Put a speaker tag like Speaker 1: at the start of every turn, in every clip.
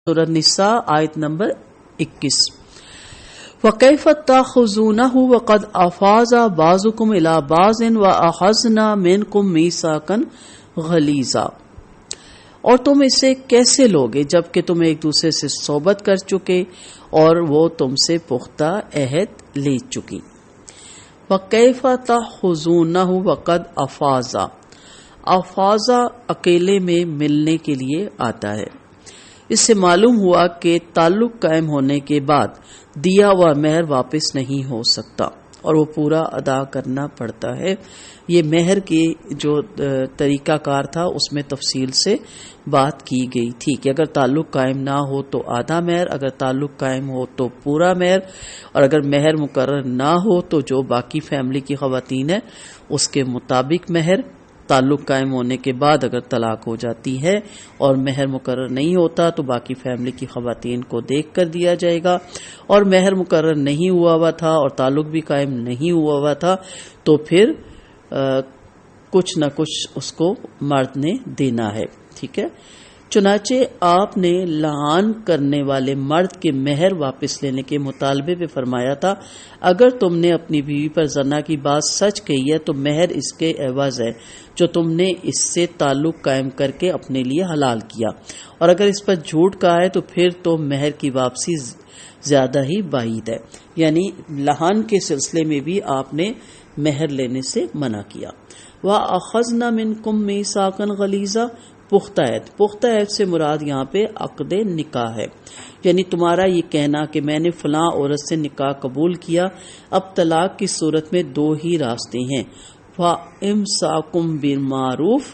Speaker 1: سورہ نساء آیت نمبر 21۔ وَكَيْفَ تَأْخُذُونَهُ وَقَدْ أَفَاضَ بَعْضُكُمْ إِلَى بَعْضٍ وَأَخَذْنَا مِنْكُمْ مِيثَاقًا غَلِيظًا، اور تم اسے کیسے لوگے جبکہ تم ایک دوسرے سے صحبت کر چکے اور وہ تم سے پختہ عہد لے چکی۔ وَكَيْفَ تَأْخُذُونَهُ وَقَدْ أَفَاضَ، افاظ اکیلے میں ملنے کے لیے آتا ہے۔ اس سے معلوم ہوا کہ تعلق قائم ہونے کے بعد دیا ہوا مہر واپس نہیں ہو سکتا اور وہ پورا ادا کرنا پڑتا ہے۔ یہ مہر کی جو طریقہ کار تھا اس میں تفصیل سے بات کی گئی تھی کہ اگر تعلق قائم نہ ہو تو آدھا مہر، اگر تعلق قائم ہو تو پورا مہر، اور اگر مہر مقرر نہ ہو تو جو باقی فیملی کی خواتین ہیں اس کے مطابق مہر۔ تعلق قائم ہونے کے بعد اگر طلاق ہو جاتی ہے اور مہر مقرر نہیں ہوتا تو باقی فیملی کی خواتین کو دیکھ کر دیا جائے گا، اور مہر مقرر نہیں ہوا تھا اور تعلق بھی قائم نہیں ہوا تھا تو پھر کچھ نہ کچھ اس کو مرد نے دینا ہے، ٹھیک ہے۔ چنانچہ آپ نے لعان کرنے والے مرد کے مہر واپس لینے کے مطالبے پہ فرمایا تھا اگر تم نے اپنی بیوی پر زنا کی بات سچ کہی ہے تو مہر اس کے عوض ہے جو تم نے اس سے تعلق قائم کر کے اپنے لیے حلال کیا، اور اگر اس پر جھوٹ کہا ہے تو پھر تو مہر کی واپسی زیادہ ہی بعید ہے۔ یعنی لعان کے سلسلے میں بھی آپ نے مہر لینے سے منع کیا۔ وَأَخَذْنَا مِنْكُمْ مِيثَاقًا غَلِيظًا، پختہ عہد سے مراد یہاں پہ عقد نکاح ہے، یعنی تمہارا یہ کہنا کہ میں نے فلاں عورت سے نکاح قبول کیا۔ اب طلاق کی صورت میں دو ہی راستے ہیں، فَإِمْسَاكٌ بِالْمَعْرُوفِ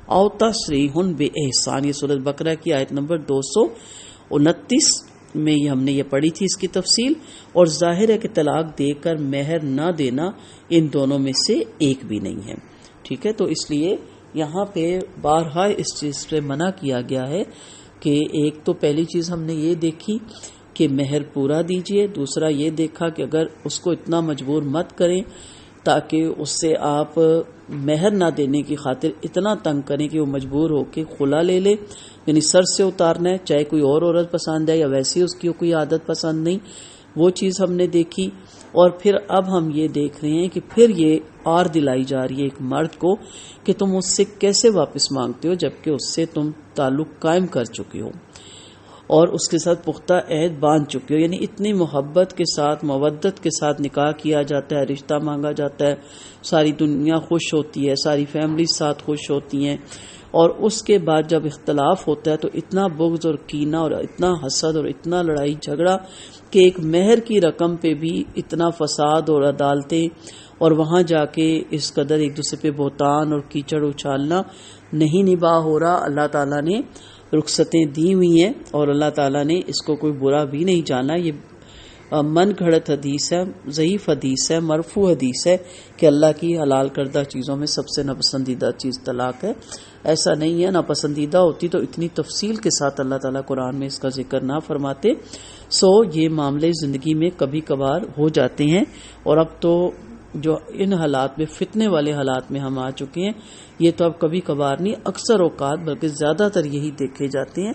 Speaker 1: أَوْ تَسْرِيحٌ بِإِحْسَانٍ۔ یہ سورۃ بقرہ کی آیت نمبر 229 میں ہم نے یہ پڑھی تھی اس کی تفصیل، اور ظاہر ہے کہ طلاق دے کر مہر نہ دینا ان دونوں میں سے ایک بھی نہیں ہے، ٹھیک ہے۔ تو اس لیے یہاں پہ بارہا اس چیز پہ منع کیا گیا ہے کہ ایک تو پہلی چیز ہم نے یہ دیکھی کہ مہر پورا دیجئے، دوسرا یہ دیکھا کہ اگر اس کو اتنا مجبور مت کریں تاکہ اس سے آپ مہر نہ دینے کی خاطر اتنا تنگ کریں کہ وہ مجبور ہو کے خلا لے لے، یعنی سر سے اتارنا ہے، چاہے کوئی اور عورت پسند ہے یا ویسی اس کی کوئی عادت پسند نہیں، وہ چیز ہم نے دیکھی۔ اور پھر اب ہم یہ دیکھ رہے ہیں کہ پھر یہ آر دلائی جا رہی ہے ایک مرد کو کہ تم اس سے کیسے واپس مانگتے ہو جبکہ اس سے تم تعلق قائم کر چکے ہو اور اس کے ساتھ پختہ عہد باندھ چکے ہو، یعنی اتنی محبت کے ساتھ مودت کے ساتھ نکاح کیا جاتا ہے، رشتہ مانگا جاتا ہے، ساری دنیا خوش ہوتی ہے، ساری فیملی ساتھ خوش ہوتی ہیں، اور اس کے بعد جب اختلاف ہوتا ہے تو اتنا بغض اور کینہ اور اتنا حسد اور اتنا لڑائی جھگڑا کہ ایک مہر کی رقم پہ بھی اتنا فساد اور عدالتیں، اور وہاں جا کے اس قدر ایک دوسرے پہ بہتان اور کیچڑ اچھالنا نہیں نباہ ہو رہا۔ اللہ تعالیٰ نے رخصتیں دی ہوئی ہیں اور اللہ تعالیٰ نے اس کو کوئی برا بھی نہیں جانا۔ یہ من گھڑت حدیث ہے، ضعیف حدیث ہے، مرفوع حدیث ہے کہ اللہ کی حلال کردہ چیزوں میں سب سے ناپسندیدہ چیز طلاق ہے۔ ایسا نہیں ہے، ناپسندیدہ ہوتی تو اتنی تفصیل کے ساتھ اللہ تعالیٰ قرآن میں اس کا ذکر نہ فرماتے۔ یہ معاملے زندگی میں کبھی کبھار ہو جاتے ہیں، اور اب تو جو ان حالات میں فتنے والے حالات میں ہم آ چکے ہیں، یہ تو اب کبھی کبھار نہیں، اکثر اوقات بلکہ زیادہ تر یہی دیکھے جاتے ہیں۔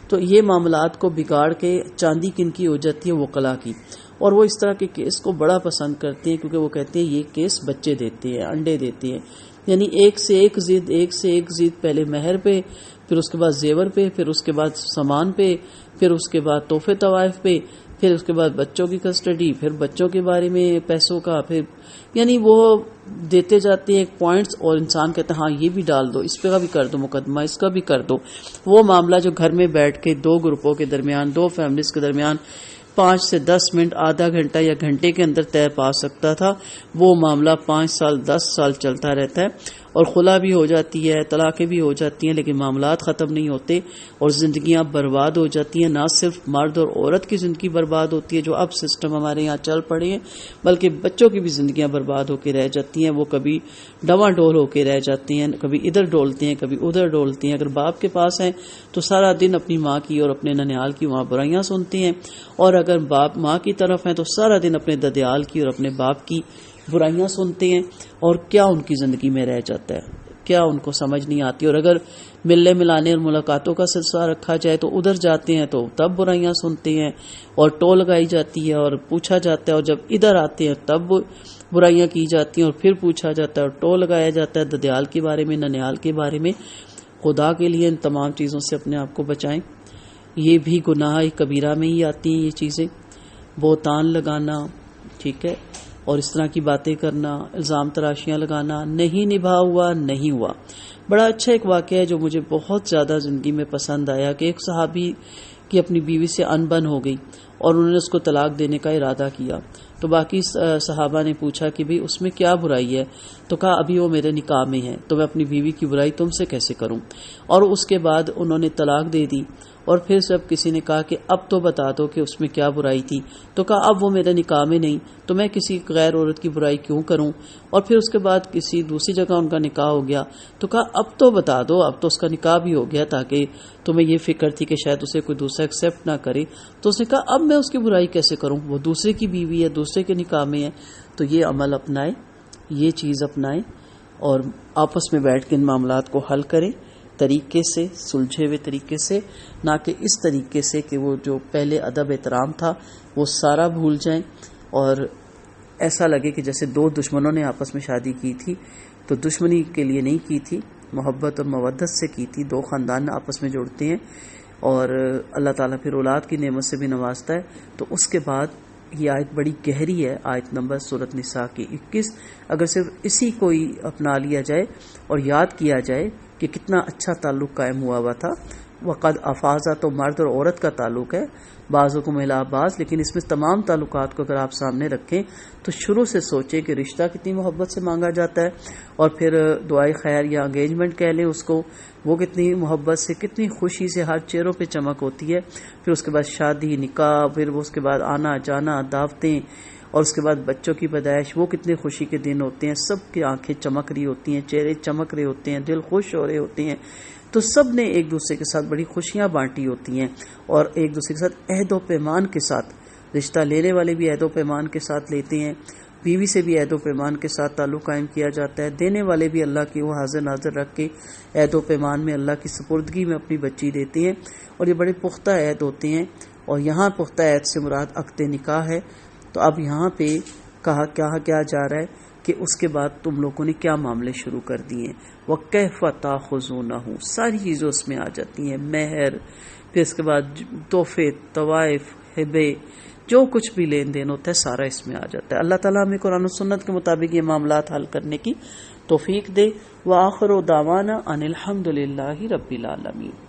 Speaker 1: تو یہ معاملات کو بگاڑ کے چاندی کن کی ہو جاتی ہے، وکلا کی، اور وہ اس طرح کے کیس کو بڑا پسند کرتے ہیں کیونکہ وہ کہتے ہیں یہ کیس بچے دیتے ہیں، انڈے دیتے ہیں، یعنی ایک سے ایک ضد، پہلے مہر پہ، پھر اس کے بعد زیور پہ، پھر اس کے بعد سامان پہ، پھر اس کے بعد تحفے طوائف پہ، پھر اس کے بعد بچوں کی کسٹڈی، پھر بچوں کے بارے میں پیسوں کا، پھر یعنی وہ دیتے جاتے ہیں پوائنٹس، اور انسان کہتا ہے ہاں یہ بھی ڈال دو، اس پہ بھی کر دو مقدمہ، اس کا بھی کر دو۔ وہ معاملہ جو گھر میں بیٹھ کے دو گروپوں کے درمیان، دو فیملیز کے درمیان 5 سے 10 منٹ، آدھا گھنٹہ یا گھنٹے کے اندر طے پا سکتا تھا، وہ معاملہ 5 سال 10 سال چلتا رہتا ہے، اور خلا بھی ہو جاتی ہے، طلاقیں بھی ہو جاتی ہیں، لیکن معاملات ختم نہیں ہوتے اور زندگیاں برباد ہو جاتی ہیں۔ نہ صرف مرد اور عورت کی زندگی برباد ہوتی ہے جو اب سسٹم ہمارے یہاں چل پڑے ہیں، بلکہ بچوں کی بھی زندگیاں برباد ہو کے رہ جاتی ہیں، وہ کبھی ڈواں ڈول ہو کے رہ جاتے ہیں، کبھی ادھر ڈولتے ہیں، کبھی ادھر ڈولتے ہیں۔ اگر باپ کے پاس ہیں تو سارا دن اپنی ماں کی اور اپنے ننیال کی وہاں برائیاں سنتے ہیں، اور اگر باپ ماں کی طرف ہیں تو سارا دن اپنے ددیال کی اور اپنے باپ کی برائیاں سنتے ہیں، اور کیا ان کی زندگی میں رہ جاتا ہے؟ کیا ان کو سمجھ نہیں آتی. اور اگر ملنے ملانے اور ملاقاتوں کا سلسلہ رکھا جائے تو ادھر جاتے ہیں تو تب برائیاں سنتے ہیں اور ٹول لگائی جاتی ہے اور پوچھا جاتا ہے, اور جب ادھر آتے ہیں تب برائیاں کی جاتی ہیں اور پھر پوچھا جاتا ہے اور ٹول لگایا جاتا ہے ددیال کے بارے میں, ننیال کے بارے میں. خدا کے لیے ان تمام چیزوں سے اپنے آپ کو بچائیں. یہ بھی گناہ کبیرہ میں ہی آتی ہیں یہ چیزیں. بہتان لگانا, ٹھیک ہے, اور اس طرح کی باتیں کرنا, الزام تراشیاں لگانا, نہیں نبھا ہوا نہیں ہوا. بڑا اچھا ایک واقعہ ہے جو مجھے بہت زیادہ زندگی میں پسند آیا کہ ایک صحابی کی اپنی بیوی سے ان بن ہو گئی اور انہوں نے اس کو طلاق دینے کا ارادہ کیا. تو باقی صحابہ نے پوچھا کہ بھئی اس میں کیا برائی ہے, تو کہا ابھی وہ میرے نکاح میں ہے تو میں اپنی بیوی کی برائی تم سے کیسے کروں. اور اس کے بعد انہوں نے طلاق دے دی. اور پھر جب کسی نے کہا کہ اب تو بتا دو کہ اس میں کیا برائی تھی, تو کہا اب وہ میرے نکاح میں نہیں تو میں کسی غیر عورت کی برائی کیوں کروں. اور پھر اس کے بعد کسی دوسری جگہ ان کا نکاح ہو گیا تو کہا اب تو بتا دو, اب تو اس کا نکاح بھی ہو گیا تاکہ تمہیں یہ فکر تھی کہ شاید اسے کوئی دوسرا ایکسیپٹ نہ کرے. تو اس نے کہا اب میں اس کی برائی کیسے کروں, وہ دوسرے کی بیوی ہے, دوسرے کے نکاح میں ہے. تو یہ عمل اپنائیں, یہ چیز اپنائیں اور آپس میں بیٹھ کے ان معاملات کو حل کریں طریقے سے, سلجھے ہوئے طریقے سے, نہ کہ اس طریقے سے کہ وہ جو پہلے ادب احترام تھا وہ سارا بھول جائیں اور ایسا لگے کہ جیسے دو دشمنوں نے آپس میں شادی کی تھی تو دشمنی کے لیے نہیں کی تھی, محبت اور مودت سے کی تھی. دو خاندان آپس میں جوڑتے ہیں اور اللہ تعالیٰ پھر اولاد کی نعمت سے بھی نوازتا ہے. تو اس کے بعد یہ آیت بڑی گہری ہے, آیت نمبر سورۃ نساء کی 21. اگر صرف اسی کو ہی اپنا لیا جائے اور یاد کیا جائے کہ کتنا اچھا تعلق قائم ہوا تھا. وقد افاظہ تو مرد اور عورت کا تعلق ہے, بعضکم الی بعض, لیکن اس میں تمام تعلقات کو اگر آپ سامنے رکھیں تو شروع سے سوچیں کہ رشتہ کتنی محبت سے مانگا جاتا ہے, اور پھر دعائے خیر یا انگیجمنٹ کہہ لیں اس کو, وہ کتنی محبت سے کتنی خوشی سے ہر چہروں پہ چمک ہوتی ہے. پھر اس کے بعد شادی نکاح, پھر وہ اس کے بعد آنا جانا دعوتیں, اور اس کے بعد بچوں کی پیدائش, وہ کتنے خوشی کے دن ہوتے ہیں. سب کی آنکھیں چمک رہی ہوتی ہیں, چہرے چمک رہے ہوتے ہیں, دل خوش ہو رہے ہوتے ہیں. تو سب نے ایک دوسرے کے ساتھ بڑی خوشیاں بانٹی ہوتی ہیں اور ایک دوسرے کے ساتھ عہد و پیمان کے ساتھ, رشتہ لینے والے بھی عہد و پیمان کے ساتھ لیتے ہیں, بیوی سے بھی عہد و پیمان کے ساتھ تعلق قائم کیا جاتا ہے, دینے والے بھی اللہ کی وہ حاضر ناظر رکھ کے عہد و پیمان میں اللہ کی سپردگی میں اپنی بچی دیتے ہیں, اور یہ بڑے پختہ عہد ہوتے ہیں. اور یہاں پختہ عہد سے مراد عقد نکاح ہے. تو اب یہاں پہ کہا کیا جا رہا ہے کہ اس کے بعد تم لوگوں نے کیا معاملے شروع کر دیے. وَكَيْفَ تَأْخُذُونَهُ, ساری چیزیں اس میں آ جاتی ہیں, مہر, پھر اس کے بعد تحفے, طوائف, ہبے, جو کچھ بھی لین دین ہوتا ہے سارا اس میں آ جاتا ہے. اللہ تعالیٰ ہمیں قرآن و سنت کے مطابق یہ معاملات حل کرنے کی توفیق دے. وآخر دعوانا ان الحمد للہ رب العالمین.